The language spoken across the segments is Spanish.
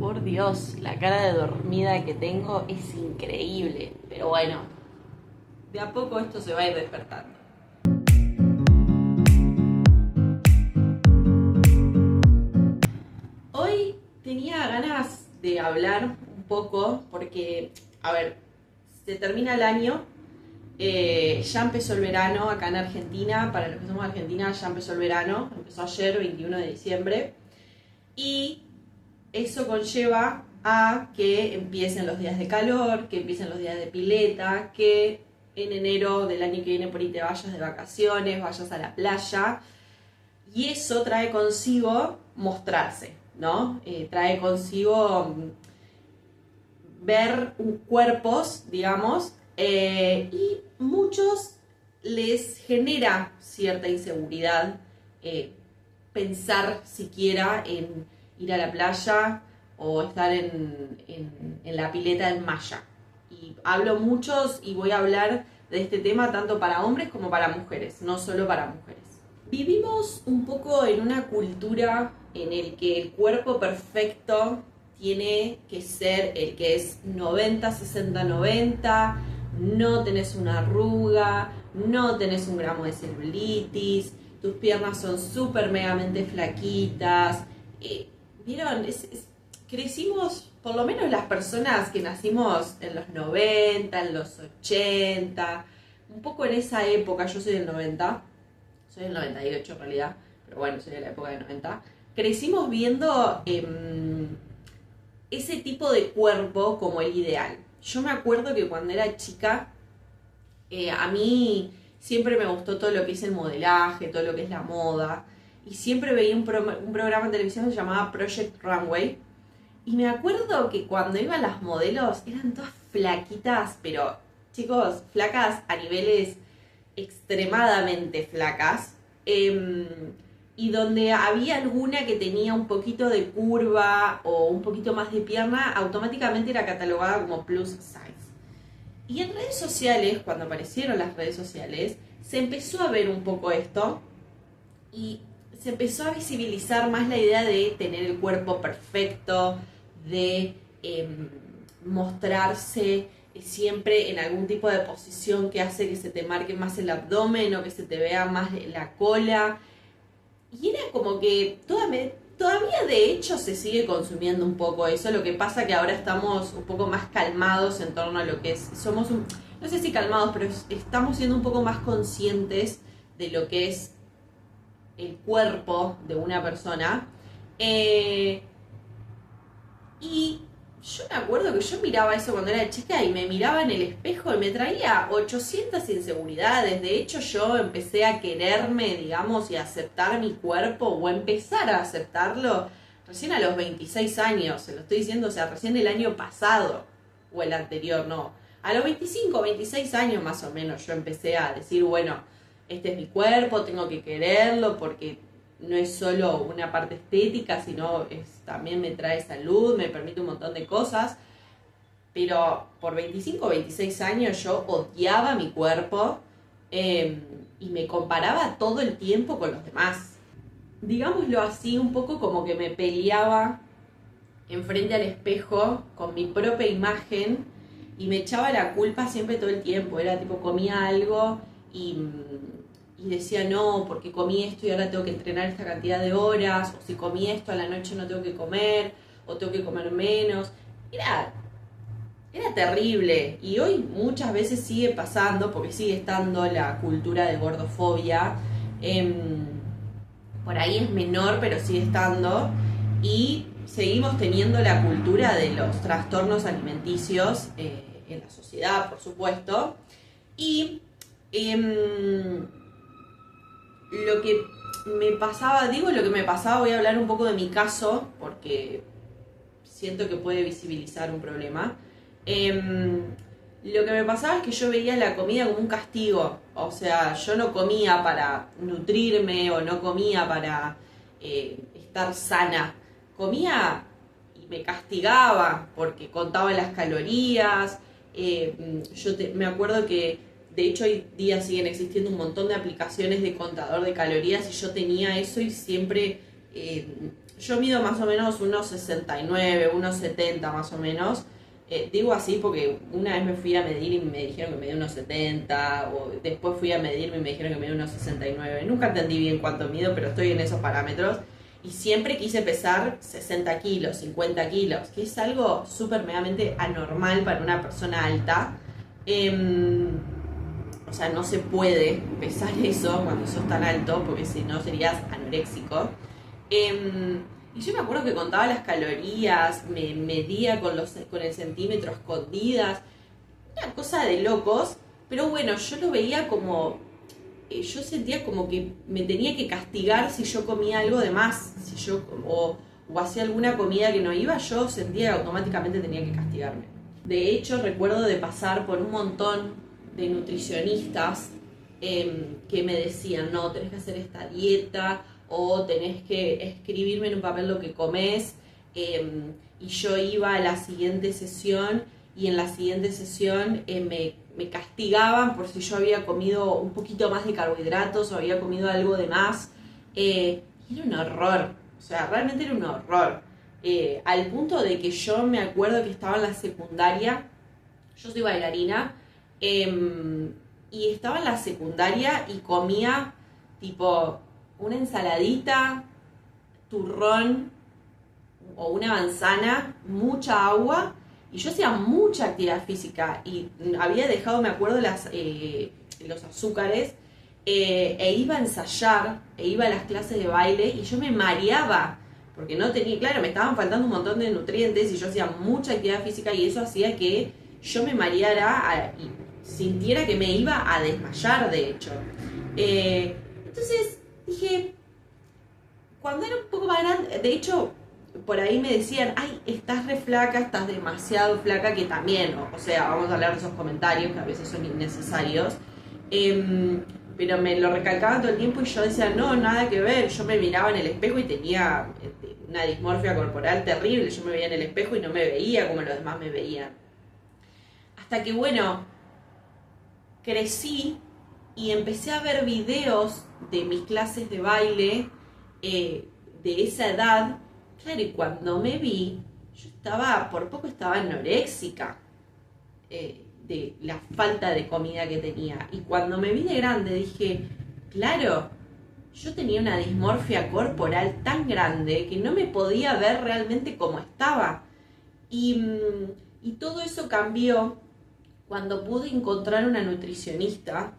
Por Dios, la cara de dormida que tengo es increíble. Pero bueno, de a poco esto se va a ir despertando. Hoy tenía ganas de hablar un poco porque, a ver, se termina el año, ya empezó el verano acá en Argentina. Para los que somos de Argentina ya empezó el verano, empezó ayer, 21 de diciembre. Y eso conlleva a que empiecen los días de calor, que empiecen los días de pileta, que en enero del año que viene por ahí te vayas de vacaciones, vayas a la playa. Y eso trae consigo mostrarse, ¿no? Trae consigo ver cuerpos, digamos, y muchos les genera cierta inseguridad pensar siquiera en ir a la playa o estar en la pileta en malla. Y hablo muchos y voy a hablar de este tema tanto para hombres como para mujeres, no solo para mujeres. Vivimos un poco en una cultura en el que el cuerpo perfecto tiene que ser el que es 90, 60, 90, no tenés una arruga, no tenés un gramo de celulitis, tus piernas son súper megamente flaquitas. ¿Vieron? Crecimos, por lo menos las personas que nacimos en los 90, en los 80, un poco en esa época. Yo soy del 90, soy del 98 en realidad, pero bueno, soy de la época del 90. Crecimos viendo ese tipo de cuerpo como el ideal. Yo me acuerdo que cuando era chica, a mí siempre me gustó todo lo que es el modelaje, todo lo que es la moda. Y siempre veía un programa en televisión que se llamaba Project Runway. Y me acuerdo que cuando iban las modelos eran todas flaquitas, pero chicos, flacas a niveles extremadamente flacas. Y donde había alguna que tenía un poquito de curva o un poquito más de pierna, automáticamente era catalogada como plus size. Y en redes sociales, cuando aparecieron las redes sociales, se empezó a ver un poco esto y se empezó a visibilizar más la idea de tener el cuerpo perfecto, de mostrarse siempre en algún tipo de posición que hace que se te marque más el abdomen o que se te vea más la cola. Y era como que todavía de hecho se sigue consumiendo un poco eso. Lo que pasa que ahora estamos un poco más calmados en torno a lo que es, no sé si calmados, pero estamos siendo un poco más conscientes de lo que es el cuerpo de una persona. Y yo me acuerdo que yo miraba eso cuando era chica y me miraba en el espejo y me traía 800 inseguridades. De hecho, yo empecé a quererme, digamos, y a aceptar mi cuerpo, o a empezar a aceptarlo recién a los 26 años. Se lo estoy diciendo, o sea, recién el año pasado, o el anterior, no. A los 25, 26 años más o menos yo empecé a decir, bueno, este es mi cuerpo, tengo que quererlo porque no es solo una parte estética, sino también me trae salud, me permite un montón de cosas. Pero por 25 o 26 años yo odiaba mi cuerpo y me comparaba todo el tiempo con los demás. Digámoslo así, un poco como que me peleaba enfrente al espejo con mi propia imagen y me echaba la culpa siempre todo el tiempo. Era tipo, comía algo y decía no, porque comí esto y ahora tengo que entrenar esta cantidad de horas, o si comí esto a la noche no tengo que comer, o tengo que comer menos. Era terrible, y hoy muchas veces sigue pasando, porque sigue estando la cultura de gordofobia. Por ahí es menor, pero sigue estando, y seguimos teniendo la cultura de los trastornos alimenticios en la sociedad, por supuesto. Y lo que me pasaba, voy a hablar un poco de mi caso, porque siento que puede visibilizar un problema. Lo que me pasaba es que yo veía la comida como un castigo. O sea, yo no comía para nutrirme o no comía para estar sana. Comía y me castigaba porque contaba las calorías. Me acuerdo que de hecho hoy día siguen existiendo un montón de aplicaciones de contador de calorías y yo tenía eso y siempre Yo mido más o menos unos 69, unos 70 más o menos. Digo así porque una vez me fui a medir y me dijeron que medía unos 70, o después fui a medirme y me dijeron que medía unos 69. Nunca entendí bien cuánto mido, pero estoy en esos parámetros. Y siempre quise pesar 60 kilos, 50 kilos, que es algo súper megamente anormal para una persona alta. O sea, no se puede pesar eso cuando sos tan alto, porque si no serías anoréxico. Y yo me acuerdo que contaba las calorías, me medía con el centímetro escondidas, una cosa de locos, pero bueno, yo lo veía como, yo sentía como que me tenía que castigar si yo comía algo de más, si yo, o hacía alguna comida que no iba, yo sentía que automáticamente tenía que castigarme. De hecho, recuerdo de pasar por un montón de nutricionistas que me decían, no, tenés que hacer esta dieta, o tenés que escribirme en un papel lo que comés, y yo iba a la siguiente sesión, y en la siguiente sesión me castigaban por si yo había comido un poquito más de carbohidratos o había comido algo de más. Era un horror, o sea, realmente era un horror. Al punto de que yo me acuerdo que estaba en la secundaria, yo soy bailarina, y estaba en la secundaria y comía tipo una ensaladita, turrón o una manzana, mucha agua, y yo hacía mucha actividad física y había dejado, me acuerdo, los azúcares, e iba a ensayar, e iba a las clases de baile y yo me mareaba porque no tenía, claro, me estaban faltando un montón de nutrientes y yo hacía mucha actividad física y eso hacía que yo me mareara y sintiera que me iba a desmayar, de hecho. Entonces dije, cuando era un poco más grande, de hecho, por ahí me decían, ay, estás re flaca, estás demasiado flaca, que también, o sea, vamos a hablar de esos comentarios que a veces son innecesarios, pero me lo recalcaban todo el tiempo y yo decía, no, nada que ver, yo me miraba en el espejo y tenía una dismorfia corporal terrible, yo me veía en el espejo y no me veía como los demás me veían. Hasta que, bueno, crecí y empecé a ver videos de mis clases de baile de esa edad. Claro, y cuando me vi, yo por poco estaba anoréxica de la falta de comida que tenía. Y cuando me vi de grande dije, claro, yo tenía una dismorfia corporal tan grande que no me podía ver realmente como estaba. Y todo eso cambió cuando pude encontrar una nutricionista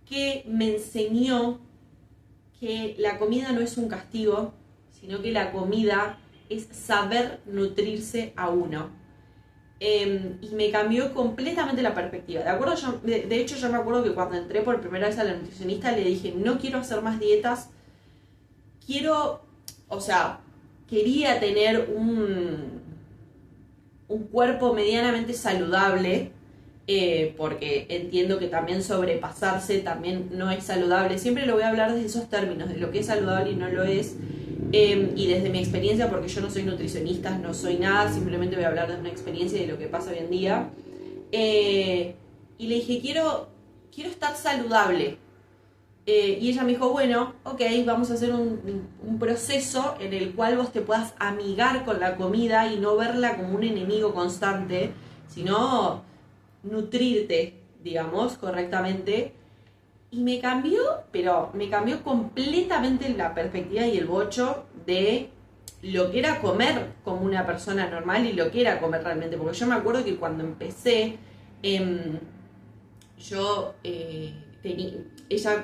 que me enseñó que la comida no es un castigo, sino que la comida es saber nutrirse a uno. Y me cambió completamente la perspectiva. De hecho, yo me acuerdo que cuando entré por primera vez a la nutricionista le dije, no quiero hacer más dietas, quería tener un cuerpo medianamente saludable, porque entiendo que también sobrepasarse también no es saludable. Siempre lo voy a hablar desde esos términos, de lo que es saludable y no lo es. Y desde mi experiencia, porque yo no soy nutricionista, no soy nada, simplemente voy a hablar de una experiencia y de lo que pasa hoy en día. Y le dije, quiero estar saludable. Y ella me dijo, bueno, ok, vamos a hacer un proceso en el cual vos te puedas amigar con la comida y no verla como un enemigo constante, sino nutrirte, digamos, correctamente. Y me cambió completamente la perspectiva y el bocho de lo que era comer como una persona normal y lo que era comer realmente. Porque yo me acuerdo que cuando empecé, ella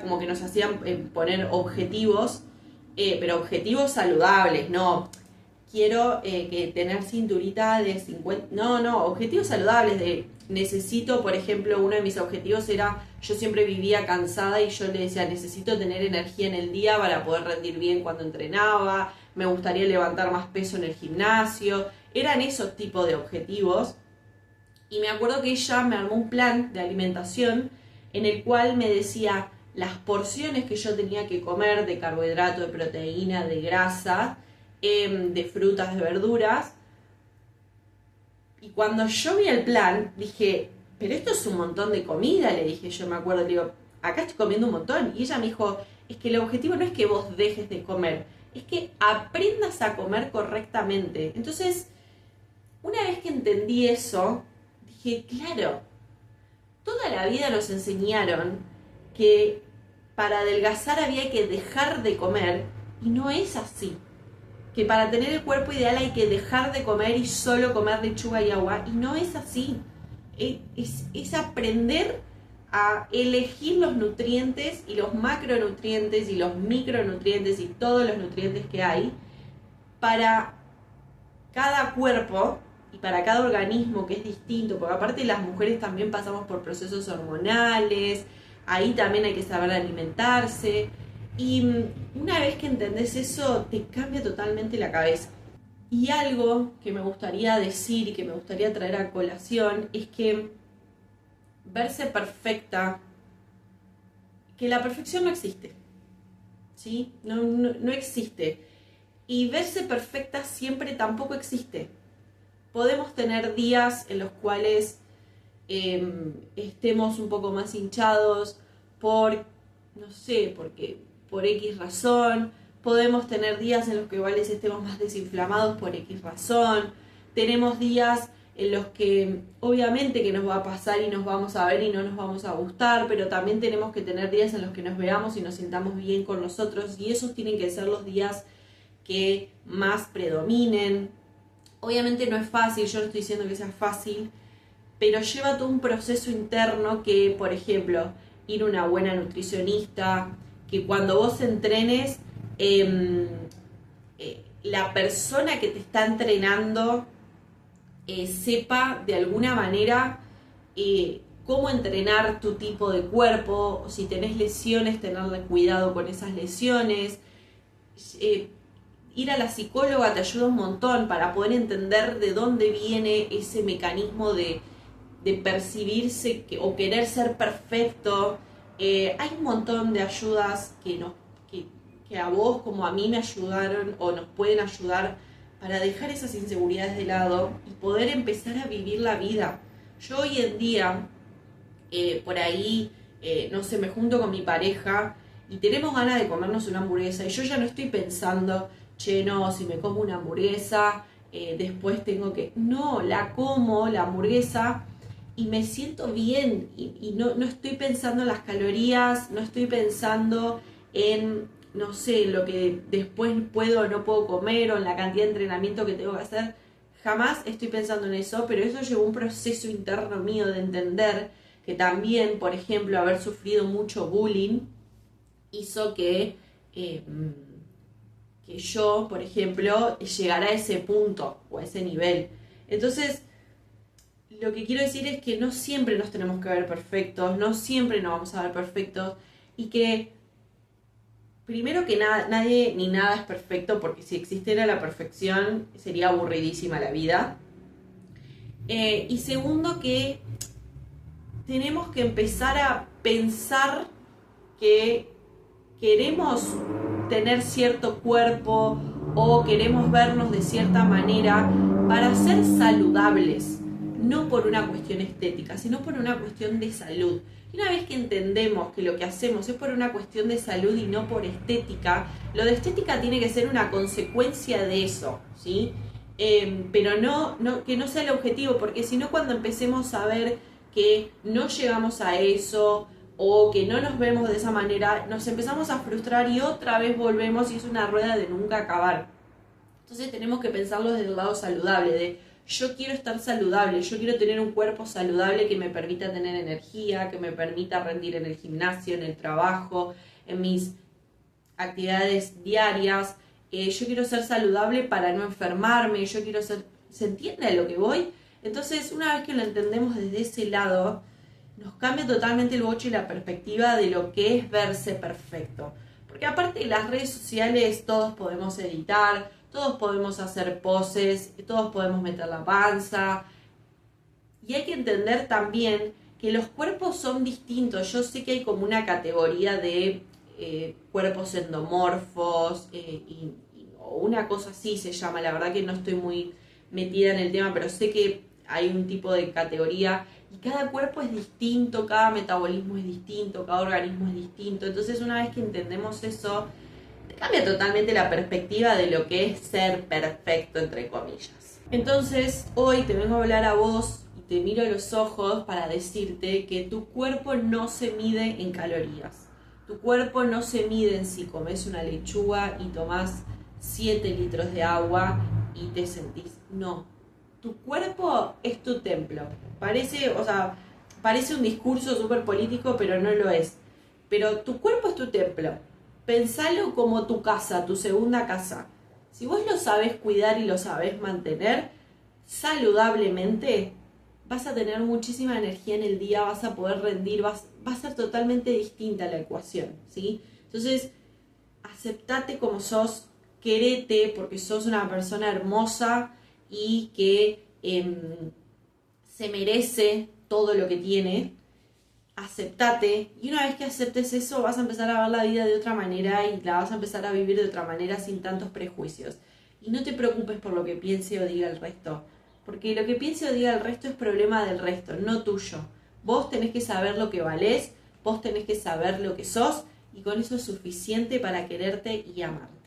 como que nos hacía poner objetivos, pero objetivos saludables, no quiero que tener cinturita de 50, no, objetivos saludables de necesito, por ejemplo, uno de mis objetivos era, yo siempre vivía cansada y yo le decía, necesito tener energía en el día para poder rendir bien cuando entrenaba, me gustaría levantar más peso en el gimnasio, eran esos tipos de objetivos. Y me acuerdo que ella me armó un plan de alimentación en el cual me decía las porciones que yo tenía que comer de carbohidrato, de proteína, de grasa, de frutas, de verduras. Y cuando yo vi el plan, dije, pero esto es un montón de comida, le dije, yo me acuerdo, le digo, acá estoy comiendo un montón. Y ella me dijo, es que el objetivo no es que vos dejes de comer, es que aprendas a comer correctamente. Entonces, una vez que entendí eso, dije, claro, toda la vida nos enseñaron que para adelgazar había que dejar de comer y no es así. Que para tener el cuerpo ideal hay que dejar de comer y solo comer lechuga y agua y no es así. Es aprender a elegir los nutrientes y los macronutrientes y los micronutrientes y todos los nutrientes que hay para cada cuerpo y para cada organismo, que es distinto, porque aparte las mujeres también pasamos por procesos hormonales, ahí también hay que saber alimentarse, y una vez que entendés eso te cambia totalmente la cabeza. Y algo que me gustaría decir y que me gustaría traer a colación es que verse perfecta, que la perfección no existe, ¿sí? No existe. Y verse perfecta siempre tampoco existe. Podemos tener días en los cuales estemos un poco más hinchados por, no sé, por X razón. Podemos tener días en los que igual estemos más desinflamados por X razón. Tenemos días en los que obviamente que nos va a pasar y nos vamos a ver y no nos vamos a gustar, pero también tenemos que tener días en los que nos veamos y nos sintamos bien con nosotros, y esos tienen que ser los días que más predominen. Obviamente no es fácil, yo no estoy diciendo que sea fácil, pero lleva todo un proceso interno que, por ejemplo, ir a una buena nutricionista, que cuando vos entrenes, la persona que te está entrenando sepa de alguna manera cómo entrenar tu tipo de cuerpo, o si tenés lesiones, tenerle cuidado con esas lesiones. Ir a la psicóloga te ayuda un montón para poder entender de dónde viene ese mecanismo de percibirse o querer ser perfecto. Hay un montón de ayudas que a vos como a mí me ayudaron o nos pueden ayudar para dejar esas inseguridades de lado y poder empezar a vivir la vida. Yo hoy en día, por ahí, no sé, me junto con mi pareja y tenemos ganas de comernos una hamburguesa y yo ya no estoy pensando, che, no, si me como una hamburguesa, después tengo que... No, la como, la hamburguesa, y me siento bien y no estoy pensando en las calorías, no estoy pensando en, no sé, lo que después puedo o no puedo comer o en la cantidad de entrenamiento que tengo que hacer. Jamás estoy pensando en eso, pero eso llevó un proceso interno mío de entender que también, por ejemplo, haber sufrido mucho bullying hizo que yo, por ejemplo, llegara a ese punto o a ese nivel. Entonces, lo que quiero decir es que no siempre nos tenemos que ver perfectos, no siempre nos vamos a ver perfectos, y que primero que nada, nadie ni nada es perfecto, porque si existiera la perfección sería aburridísima la vida. Y segundo, que tenemos que empezar a pensar que queremos tener cierto cuerpo o queremos vernos de cierta manera para ser saludables, no por una cuestión estética, sino por una cuestión de salud. Y una vez que entendemos que lo que hacemos es por una cuestión de salud y no por estética, lo de estética tiene que ser una consecuencia de eso, ¿sí? Pero no, que no sea el objetivo, porque si no, cuando empecemos a ver que no llegamos a eso o que no nos vemos de esa manera, nos empezamos a frustrar y otra vez volvemos y es una rueda de nunca acabar. Entonces tenemos que pensarlo desde el lado saludable, de yo quiero estar saludable, yo quiero tener un cuerpo saludable que me permita tener energía, que me permita rendir en el gimnasio, en el trabajo, en mis actividades diarias. Yo quiero ser saludable para no enfermarme, yo quiero ser... ¿Se entiende a lo que voy? Entonces, una vez que lo entendemos desde ese lado, nos cambia totalmente el boche y la perspectiva de lo que es verse perfecto. Porque aparte de las redes sociales, todos podemos editar, todos podemos hacer poses, todos podemos meter la panza. Y hay que entender también que los cuerpos son distintos. Yo sé que hay como una categoría de cuerpos endomorfos o una cosa así se llama. La verdad que no estoy muy metida en el tema, pero sé que hay un tipo de categoría y cada cuerpo es distinto, cada metabolismo es distinto, cada organismo es distinto. Entonces, una vez que entendemos eso, te cambia totalmente la perspectiva de lo que es ser perfecto, entre comillas. Entonces, hoy te vengo a hablar a vos y te miro a los ojos para decirte que tu cuerpo no se mide en calorías. Tu cuerpo no se mide en si comes una lechuga y tomás 7 litros de agua y te sentís. No. Tu cuerpo es tu templo. Parece un discurso súper político, pero no lo es. Pero tu cuerpo es tu templo. Pensalo como tu casa, tu segunda casa. Si vos lo sabés cuidar y lo sabés mantener saludablemente, vas a tener muchísima energía en el día, vas a poder rendir, va a ser totalmente distinta la ecuación, ¿sí? Entonces, aceptate como sos, querete porque sos una persona hermosa y que se merece todo lo que tiene. Aceptate, y una vez que aceptes eso vas a empezar a ver la vida de otra manera y la vas a empezar a vivir de otra manera sin tantos prejuicios. Y no te preocupes por lo que piense o diga el resto, porque lo que piense o diga el resto es problema del resto, no tuyo. Vos tenés que saber lo que valés, vos tenés que saber lo que sos, y con eso es suficiente para quererte y amarte.